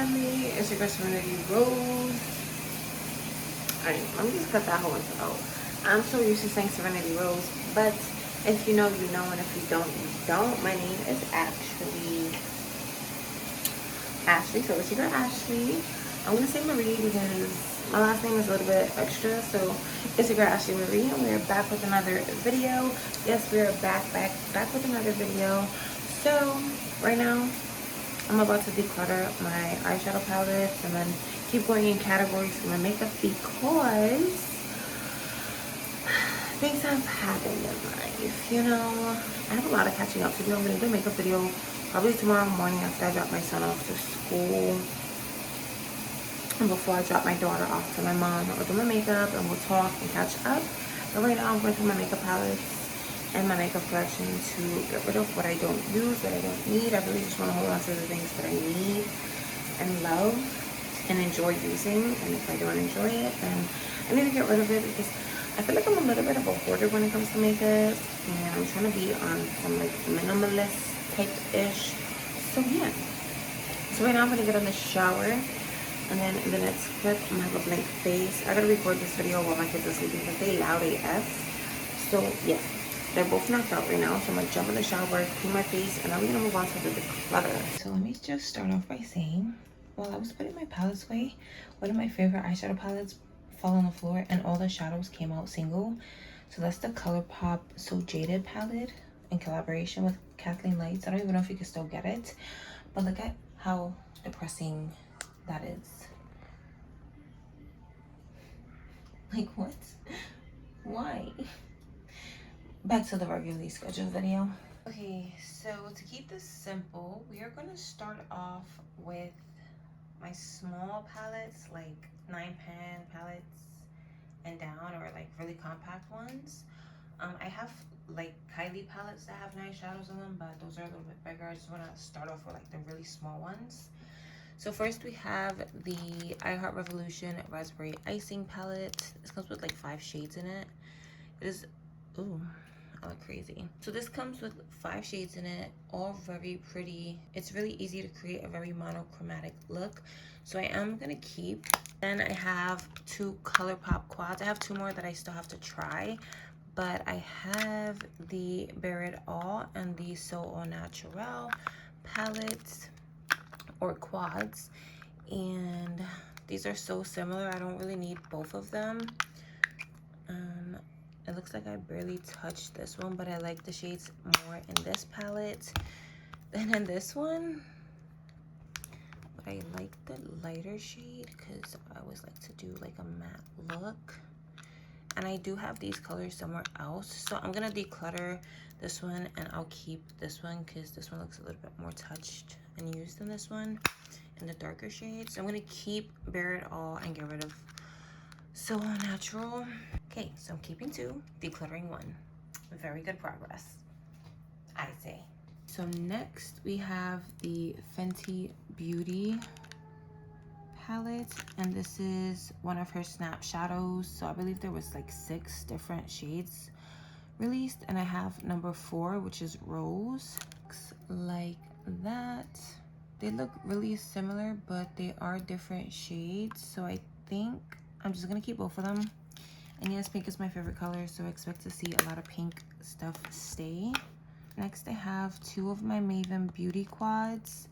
family, it's your girl Serenity Rose. Alright, let me just cut that whole intro out. I'm so used to saying Serenity Rose, but if you know, you know, and if you don't, you don't. My name is actually Ashley, so it's your girl Ashley. I'm gonna say Marie because my last name is a little bit extra, so it's your girl Ashley Marie, and we're back with another video. Yes, we're back with another video. So right now I'm about to declutter my eyeshadow palettes and then keep going in categories for my makeup because things have happened in life, you know. I have a lot of catching up to do. I'm gonna do a makeup video probably tomorrow morning after I drop my son off to school and before I drop my daughter off to my mom. I'll do my makeup and we'll talk and catch up. But right now I'm going through my makeup palettes and my makeup collection to get rid of what I don't use, what I don't need. I really just want to hold on to the things that I need and love and enjoy using. And if I don't enjoy it, then I need to get rid of it because I feel like I'm a little bit of a hoarder when it comes to makeup. And I'm trying to be on some like minimalist type-ish. So yeah. So right now I'm going to get in the shower. And then in the next clip, I'm going to have a blank face. I got to record this video while my kids are sleeping because they loud AF. So yeah. They're both knocked out right now, so I'm gonna jump in the shower, clean my face, and then we're gonna move on to the declutter. So let me just start off by saying, while I was putting my palettes away, one of my favorite eyeshadow palettes fell on the floor and all the shadows came out single. So that's the ColourPop So Jaded palette in collaboration with Kathleen Lights. I don't even know if you can still get it, but look at how depressing that is. Like what? Why? Back to the regularly scheduled video. Okay, so to keep this simple, we are going to start off with my small palettes, like 9-pan palettes and down, or like really compact ones. I have like Kylie palettes that have nice shadows in them, but those are a little bit bigger. I just want to start off with like the really small ones. So first we have the I Heart Revolution Raspberry Icing palette. This comes with like 5 shades in it. It is, ooh, I look crazy. So this comes with 5 shades in it, all very pretty. It's really easy to create a very monochromatic look. So I am gonna keep. Then I have 2 ColourPop quads. I have 2 more that I still have to try, but I have the Bare It All and the So Au Naturel palettes or quads, and these are so similar. I don't really need both of them. It looks like I barely touched this one, but I like the shades more in this palette than in this one. But I like the lighter shade because I always like to do like a matte look. And I do have these colors somewhere else. So I'm gonna declutter this one and I'll keep this one because this one looks a little bit more touched and used than this one in the darker shades. So I'm gonna keep Bare It All and get rid of So Natural. Okay, so I'm keeping 2, decluttering 1. Very good progress, I say. So next we have the Fenty Beauty palette, and this is one of her snap shadows. So I believe there was like 6 different shades released, and I have number 4, which is Rose. Looks like that. They look really similar, but they are different shades. So I think I'm just gonna keep both of them. And yes, pink is my favorite color, so I expect to see a lot of pink stuff stay. Next, I have 2 of my Maven Beauty Quads.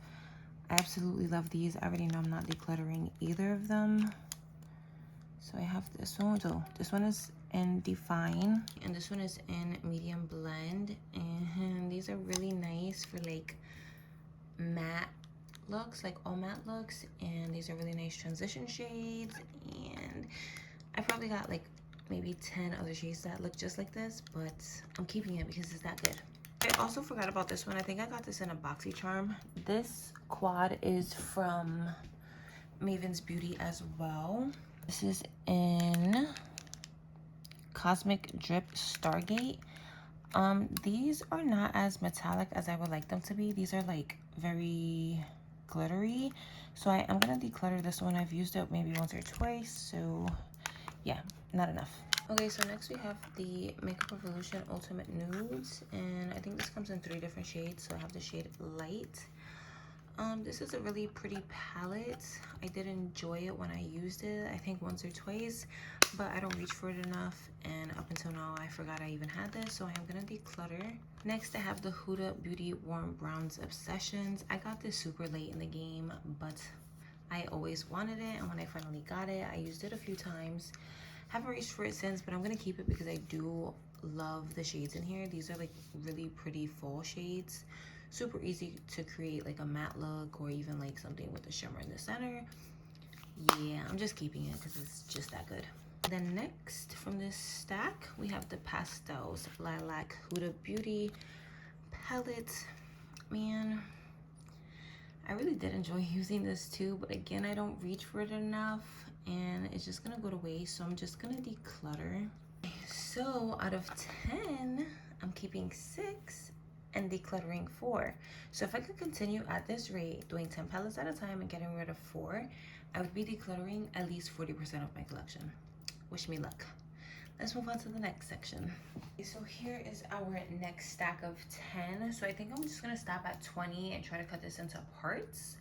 I absolutely love these. I already know I'm not decluttering either of them. So I have this one. So this one is in Define, and this one is in Medium Blend. And these are really nice for like matte looks, like all matte looks. And these are really nice transition shades. And I probably got like maybe 10 other shades that look just like this, but I'm keeping it because it's that good. I also forgot about this one. I think I got this in a BoxyCharm. This quad is from Maven's Beauty as well. This is in Cosmic Drip Stargate. These are not as metallic as I would like them to be. These are like very glittery. So I am gonna declutter this one. I've used it maybe once or twice, so yeah, not enough. Okay, so next we have the Makeup Revolution Ultimate Nudes, and I think this comes in 3 different shades. So I have the shade Light, This is a really pretty palette. I did enjoy it when I used it, I think once or twice, but I don't reach for it enough, and up until now I forgot I even had this, so I am gonna declutter. Next, I have the Huda Beauty Warm Browns Obsessions. I got this super late in the game, but I always wanted it, and when I finally got it, I used it a few times. Haven't reached for it since, but I'm gonna keep it because I do love the shades in here. These are like really pretty fall shades. Super easy to create like a matte look or even like something with a shimmer in the center. Yeah, I'm just keeping it because it's just that good. Then next from this stack, we have the Pastels Lilac Huda Beauty palette. Man, I really did enjoy using this too, but again, I don't reach for it enough and it's just gonna go to waste, so I'm just gonna declutter. So out of 10, I'm keeping 6 and decluttering 4. So if I could continue at this rate, doing 10 palettes at a time and getting rid of 4, I would be decluttering at least 40% of my collection. Wish me luck. Let's move on to the next section. So here is our next stack of 10. So I think I'm just gonna stop at 20 and try to cut this into parts.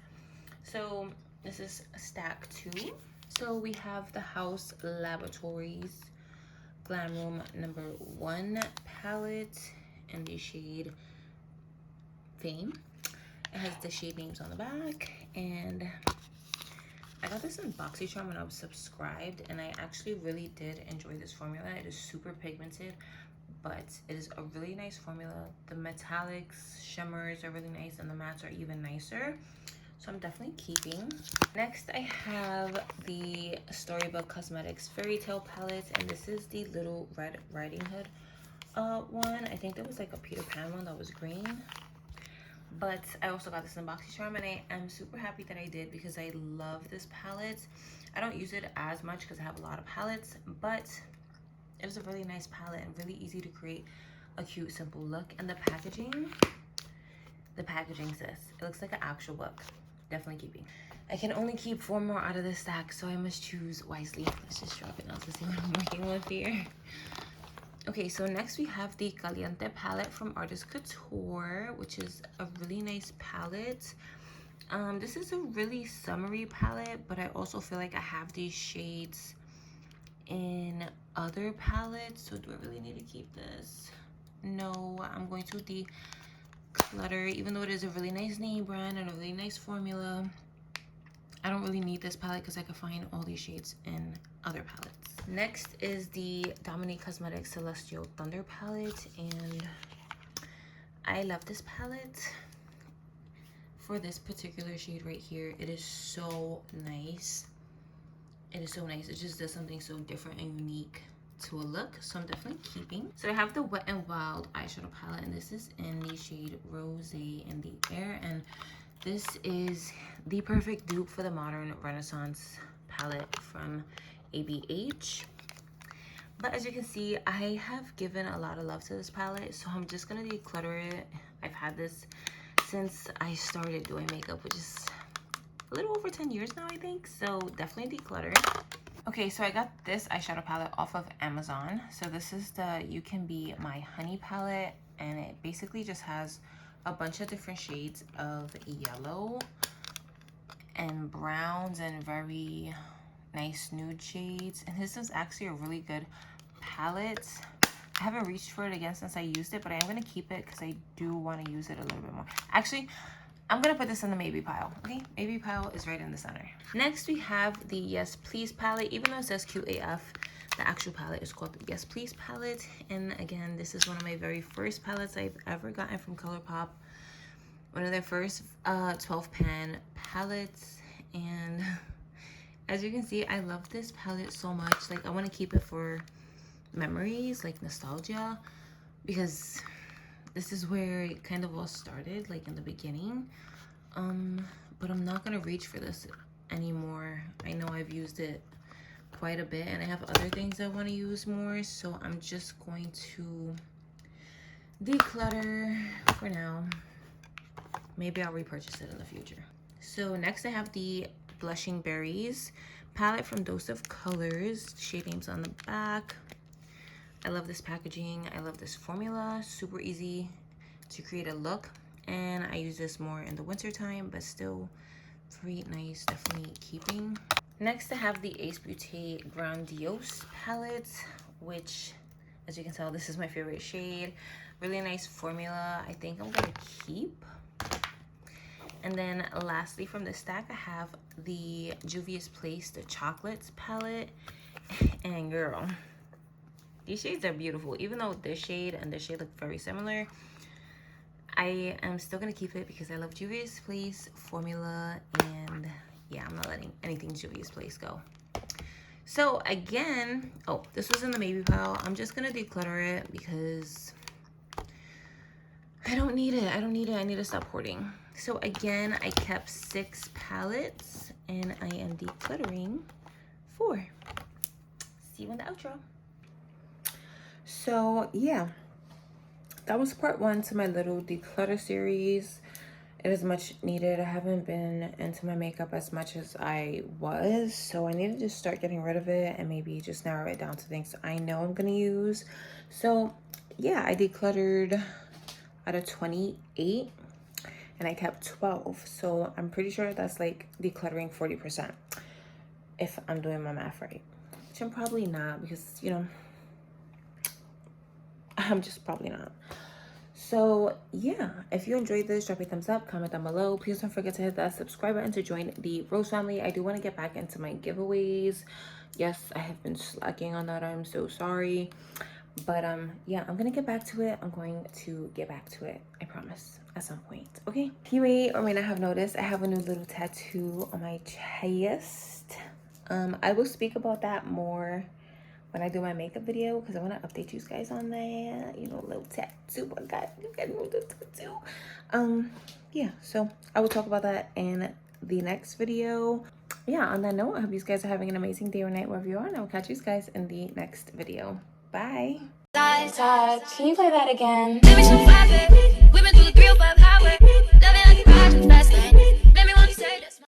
So this is stack 2. So we have the House Laboratories Glam Room #1 palette in the shade Fame. It has the shade names on the back, and I got this in BoxyCharm when I was subscribed, and I actually really did enjoy this formula. It is super pigmented, but it is a really nice formula. The metallics, shimmers are really nice, and the mattes are even nicer. So I'm definitely keeping. Next, I have the Storybook Cosmetics Fairy Tale palette, and this is the Little Red Riding Hood one. I think there was like a Peter Pan one that was green. But I also got this in BoxyCharm, and I am super happy that I did because I love this palette. I don't use it as much because I have a lot of palettes, but it is a really nice palette and really easy to create a cute, simple look. And the packaging sis, it looks like an actual book. Definitely keeping. I can only keep 4 more out of this stack, so I must choose wisely. Let's just drop it now to see what I'm working with here. Okay, so next we have the Caliente palette from Artist Couture, which is a really nice palette. This is a really summery palette, but I also feel like I have these shades in other palettes. So do I really need to keep this? No, I'm going to declutter, even though it is a really nice name brand and a really nice formula. I don't really need this palette because I can find all these shades in other palettes. Next is the Dominic Cosmetics Celestial Thunder palette, and I love this palette for this particular shade right here. It is so nice. It is so nice. It just does something so different and unique to a look, so I'm definitely keeping. So I have the Wet n Wild eyeshadow palette, and this is in the shade Rosé in the Air, and this is the perfect dupe for the Modern Renaissance palette from ABH. But as you can see, I have given a lot of love to this palette, so I'm just gonna declutter it. I've had this since I started doing makeup, which is a little over 10 years now, I think, so definitely declutter. Okay, so I got this eyeshadow palette off of Amazon. So this is the You Can Be My Honey palette, and it basically just has a bunch of different shades of yellow and browns and very nice nude shades. And this is actually a really good palette. I haven't reached for it again since I used it, but I am going to keep it because I do want to use it a little bit more. Actually, I'm going to put this in the maybe pile. Okay, maybe pile is right in the center. Next, we have the Yes Please palette. Even though it says cute AF, the actual palette is called the Yes Please palette. And again, this is one of my very first palettes I've ever gotten from ColourPop. One of their first 12 pan palettes. And as you can see, I love this palette so much. Like, I want to keep it for memories, like nostalgia, because this is where it kind of all started, like in the beginning. But I'm not gonna reach for this anymore. I know I've used it quite a bit, and I have other things I want to use more, so I'm just going to declutter for now. Maybe I'll repurchase it in the future. So next I have the Blushing Berries palette from Dose of Colors. Shade names on the back. I love this packaging. I love this formula. Super easy to create a look. and I use this more in the winter time, but still very nice, definitely keeping. Next I have the Ace Beauty Grandiose palette, which as you can tell, this is my favorite shade. Really nice formula. I think I'm gonna keep. And then lastly from the stack, I have the Juvia's Place, the Chocolates palette. And girl, these shades are beautiful. Even though this shade and this shade look very similar, I am still gonna keep it because I love Juvia's Place formula, and yeah, I'm not letting anything Juvia's Place go. So again, oh, this was in the maybe pile. I'm just gonna declutter it because I don't need it. I need to stop hoarding. So again, I kept 6 palettes and I am decluttering 4. See you in the outro. So yeah, that was part 1 to my little declutter series. It is much needed. I haven't been into my makeup as much as I was, so I need to just start getting rid of it and maybe just narrow it down to things I know I'm gonna use. So yeah, I decluttered out of 28 and I kept 12, so I'm pretty sure that's like decluttering 40% if I'm doing my math right, which I'm probably not, because you know, I'm just probably not. So yeah, if you enjoyed this, drop a thumbs up, comment down below. Please don't forget to hit that subscribe button to join the Rose family. I do want to get back into my giveaways. Yes, I have been slacking on that. I'm so sorry. But yeah, I'm gonna get back to it. I'm going to get back to it, I promise, at some point. Okay, you may or may not have noticed I have a new little tattoo on my chest. I will speak about that more when I do my makeup video, because I want to update you guys on that. You know, little tattoo. I got a little tattoo. Yeah, so I will talk about that in the next video. Yeah, on that note, I hope you guys are having an amazing day or night wherever you are, and I will catch you guys in the next video. Bye. Can you play that again?